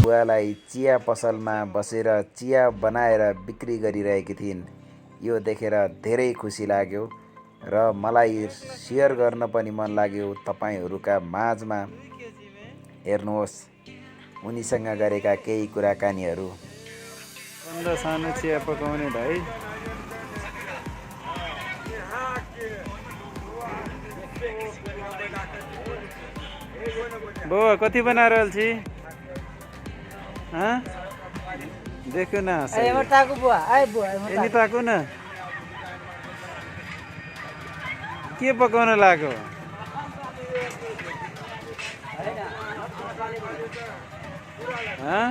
बुवालाई चिया पसलमा बसेर चिया बनाएर बिक्री गरिरहेकी थिइन्। यो देखेर धेरै खुसी लाग्यो र मलाई सेयर गर्न पनि मन लाग्यो तपाईहरूका माझमा। हेर्नुहोस् उनीसँग गरेका केही कुराकानीहरू। सानो चिया पकाउने भाइ। बुवा कति बना रहल छी? हाँ? देखो ना एनी ताकू न के पकाउन लाग्यो? हाँ?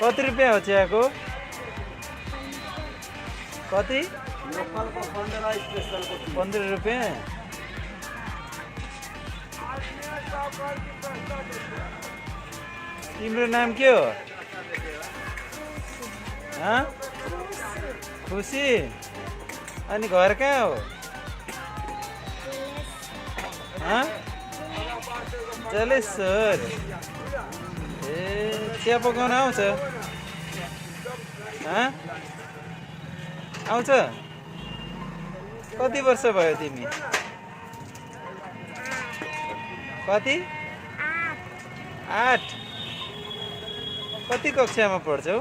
कति रुपियाँ हो चियाको? कति? 15 रुपियाँ। तिम्रो नाम के हो? हाँ? खुसी। अनि घर कहाँ हो? हाँ? जलेश्वर। ए चिया पकाउन आउँछ? हाँ? आउँछ? कति वर्ष भयो तिमी? कति? 8। कति कक्षामा पढ्छौ?